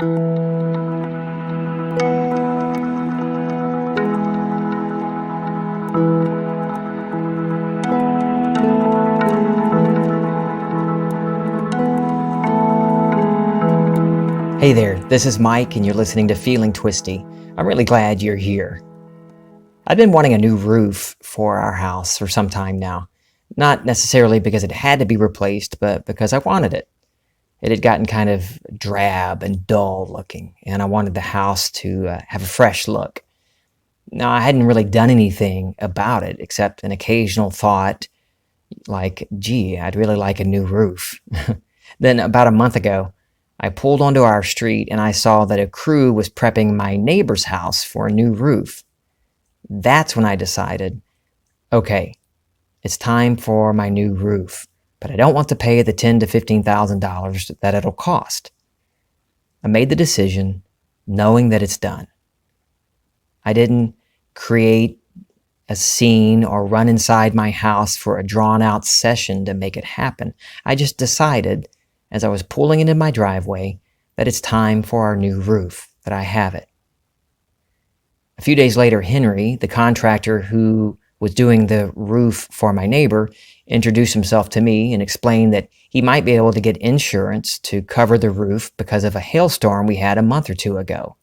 Hey there, this is Mike and you're listening to Feeling Twisty. I'm really glad you're here. I've been wanting a new roof for our house for some time now. Not necessarily because it had to be replaced, but because I wanted it. It had gotten kind of drab and dull looking, and I wanted the house to have a fresh look. Now, I hadn't really done anything about it except an occasional thought like, gee, I'd really like a new roof. Then about a month ago, I pulled onto our street and I saw that a crew was prepping my neighbor's house for a new roof. That's when I decided, okay, it's time for my new roof, but I don't want to pay the $10,000 to $15,000 that it'll cost. I made the decision knowing that it's done. I didn't create a scene or run inside my house for a drawn-out session to make it happen. I just decided, as I was pulling into my driveway, that it's time for our new roof, that I have it. A few days later, Henry, the contractor who was doing the roof for my neighbor, introduced himself to me and explained that he might be able to get insurance to cover the roof because of a hailstorm we had a month or two ago.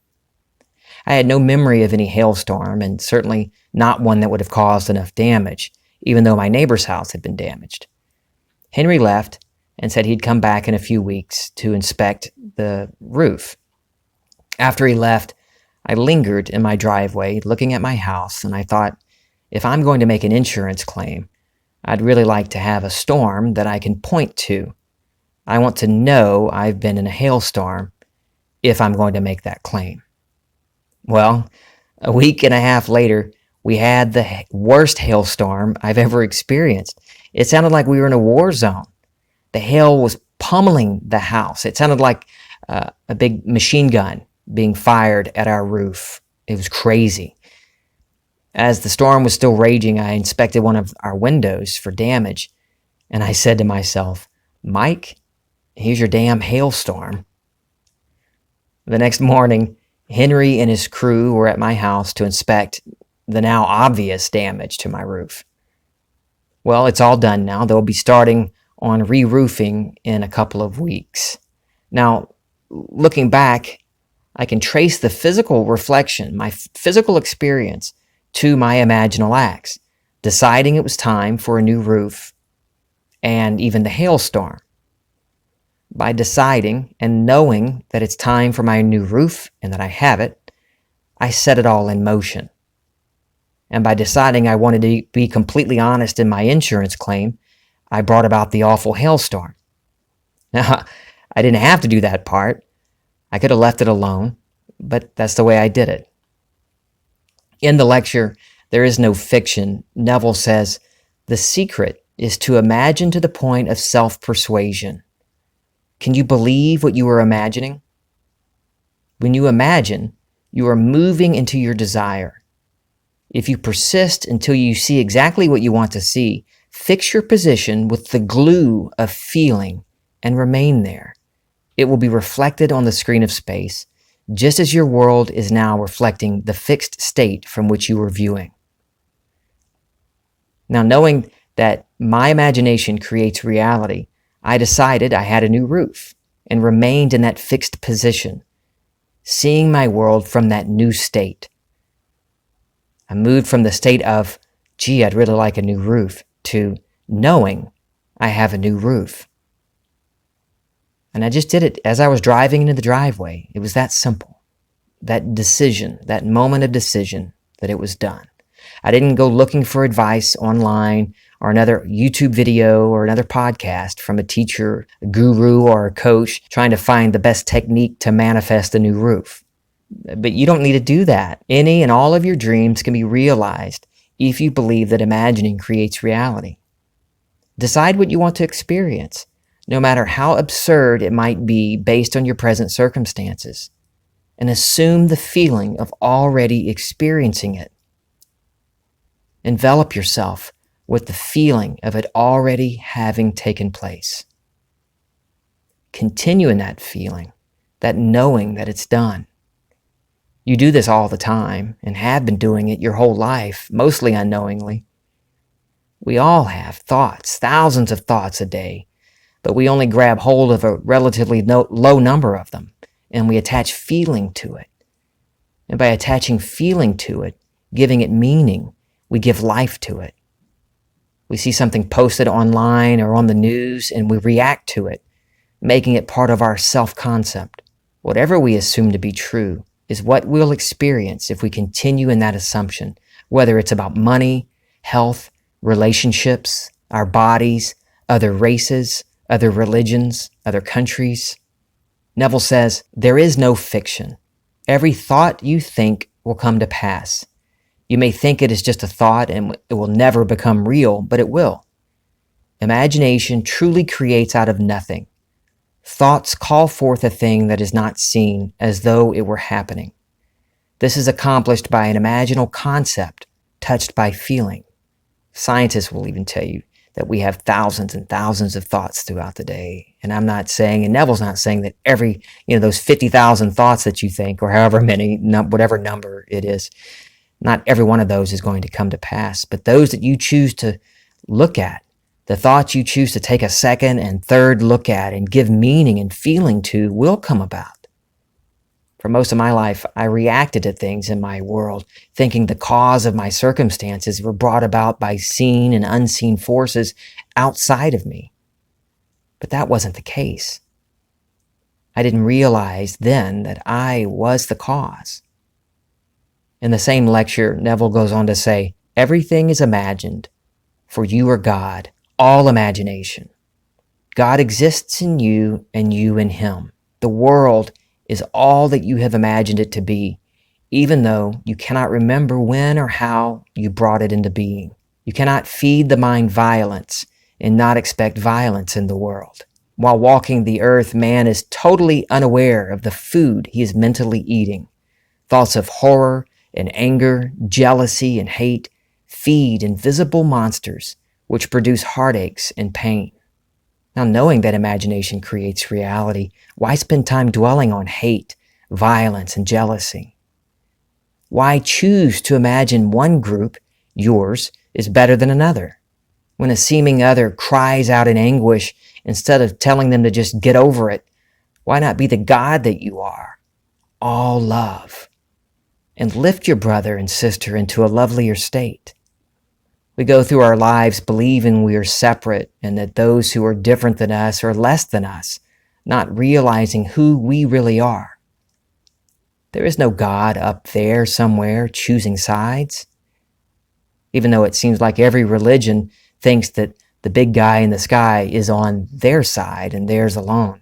I had no memory of any hailstorm, and certainly not one that would have caused enough damage, even though my neighbor's house had been damaged. Henry left and said he'd come back in a few weeks to inspect the roof. After he left, I lingered in my driveway looking at my house, and I thought, if I'm going to make an insurance claim, I'd really like to have a storm that I can point to. I want to know I've been in a hailstorm if I'm going to make that claim. Well, a week and a half later, we had the worst hailstorm I've ever experienced. It sounded like we were in a war zone. The hail was pummeling the house. It sounded like a big machine gun being fired at our roof. It was crazy. As the storm was still raging, I inspected one of our windows for damage, and I said to myself, Mike, here's your damn hailstorm. The next morning, Henry and his crew were at my house to inspect the now obvious damage to my roof. Well, it's all done now. They'll be starting on re-roofing in a couple of weeks. Now, looking back, I can trace the physical reflection, my physical experience, to my imaginal acts, deciding it was time for a new roof and even the hailstorm. By deciding and knowing that it's time for my new roof and that I have it, I set it all in motion. And by deciding I wanted to be completely honest in my insurance claim, I brought about the awful hailstorm. Now, I didn't have to do that part. I could have left it alone, but that's the way I did it. In the lecture, There is no fiction, Neville says, the secret is to imagine to the point of self-persuasion. Can you believe what you are imagining? When you imagine, you are moving into your desire. If you persist until you see exactly what you want to see, fix your position with the glue of feeling and remain there. It will be reflected on the screen of space, just as your world is now reflecting the fixed state from which you were viewing. Now, knowing that my imagination creates reality, I decided I had a new roof and remained in that fixed position, seeing my world from that new state. I moved from the state of, gee, I'd really like a new roof, to knowing I have a new roof. And I just did it as I was driving into the driveway. It was that simple. That decision, that moment of decision, that it was done. I didn't go looking for advice online or another YouTube video or another podcast from a teacher, a guru, or a coach trying to find the best technique to manifest a new roof. But you don't need to do that. Any and all of your dreams can be realized if you believe that imagining creates reality. Decide what you want to experience, no matter how absurd it might be based on your present circumstances, and assume the feeling of already experiencing it. Envelop yourself with the feeling of it already having taken place. Continue in that feeling that knowing that it's done. You do this all the time and have been doing it your whole life, mostly unknowingly. We all have thoughts, thousands of thoughts a day, but we only grab hold of a relatively low number of them, and we attach feeling to it. And by attaching feeling to it, giving it meaning, we give life to it. We see something posted online or on the news, and we react to it, making it part of our self-concept. Whatever we assume to be true is what we'll experience if we continue in that assumption, whether it's about money, health, relationships, our bodies, other races, other religions, other countries. Neville says, there is no fiction. Every thought you think will come to pass. You may think it is just a thought and it will never become real, but it will. Imagination truly creates out of nothing. Thoughts call forth a thing that is not seen as though it were happening. This is accomplished by an imaginal concept touched by feeling. Scientists will even tell you that we have thousands and thousands of thoughts throughout the day. And I'm not saying, and Neville's not saying that every, those 50,000 thoughts that you think, or however many, whatever number it is, not every one of those is going to come to pass. But those that you choose to look at, the thoughts you choose to take a second and third look at and give meaning and feeling to will come about. For most of my life, I reacted to things in my world, thinking the cause of my circumstances were brought about by seen and unseen forces outside of me. But that wasn't the case. I didn't realize then that I was the cause. In the same lecture, Neville goes on to say, everything is imagined, for you are God, all imagination. God exists in you and you in him. The world is all that you have imagined it to be, even though you cannot remember when or how you brought it into being. You cannot feed the mind violence and not expect violence in the world. While walking the earth, man is totally unaware of the food he is mentally eating. Thoughts of horror and anger, jealousy and hate feed invisible monsters which produce heartaches and pain. Now, knowing that imagination creates reality, why spend time dwelling on hate, violence, and jealousy? Why choose to imagine one group, yours, is better than another? When a seeming other cries out in anguish, instead of telling them to just get over it, why not be the God that you are, all love, and lift your brother and sister into a lovelier state? We go through our lives believing we are separate and that those who are different than us are less than us, not realizing who we really are. There is no God up there somewhere choosing sides, even though it seems like every religion thinks that the big guy in the sky is on their side and theirs alone.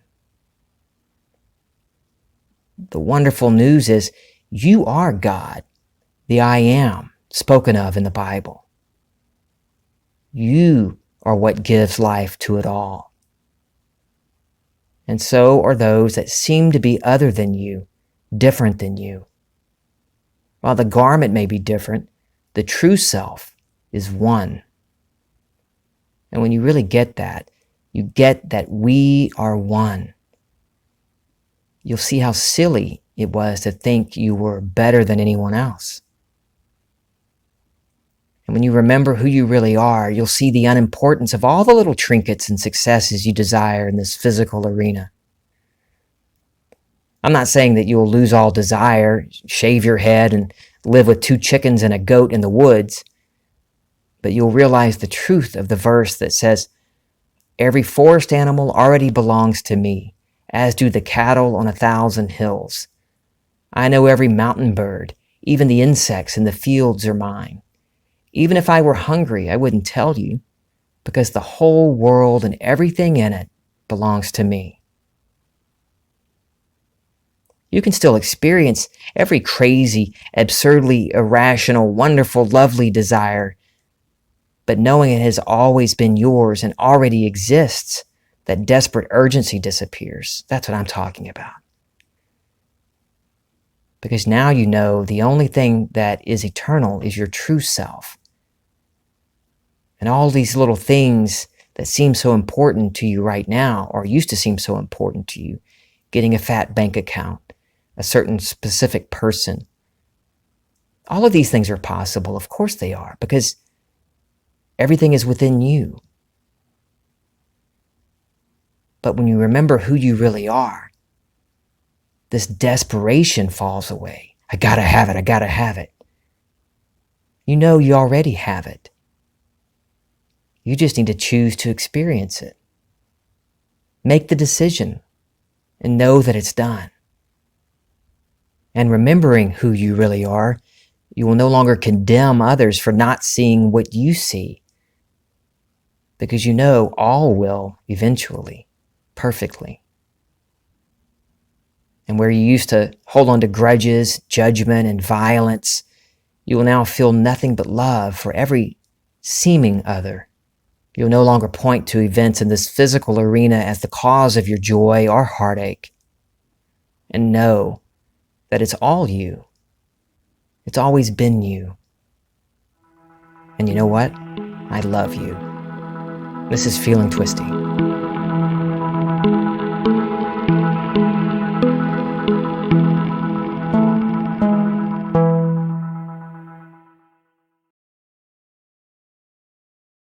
The wonderful news is you are God, the I am spoken of in the Bible. You are what gives life to it all. And so are those that seem to be other than you, different than you. While the garment may be different, the true self is one. And when you really get that, you get that we are one. You'll see how silly it was to think you were better than anyone else. And when you remember who you really are, you'll see the unimportance of all the little trinkets and successes you desire in this physical arena. I'm not saying that you'll lose all desire, shave your head, and live with 2 chickens and a goat in the woods, but you'll realize the truth of the verse that says, every forest animal already belongs to me, as do the cattle on 1,000 hills. I know every mountain bird, even the insects in the fields are mine. Even if I were hungry, I wouldn't tell you, because the whole world and everything in it belongs to me. You can still experience every crazy, absurdly irrational, wonderful, lovely desire, but knowing it has always been yours and already exists, that desperate urgency disappears. That's what I'm talking about. Because now you know the only thing that is eternal is your true self. And all these little things that seem so important to you right now, or used to seem so important to you, getting a fat bank account, a certain specific person. All of these things are possible. Of course they are, because everything is within you. But when you remember who you really are, this desperation falls away. I gotta have it, I gotta have it. You know you already have it. You just need to choose to experience it. Make the decision and know that it's done. And remembering who you really are, you will no longer condemn others for not seeing what you see, because you know all will eventually, perfectly. And where you used to hold on to grudges, judgment, and violence, you will now feel nothing but love for every seeming other. You'll no longer point to events in this physical arena as the cause of your joy or heartache, and know that it's all you. It's always been you. And you know what? I love you. This is Feeling Twisty.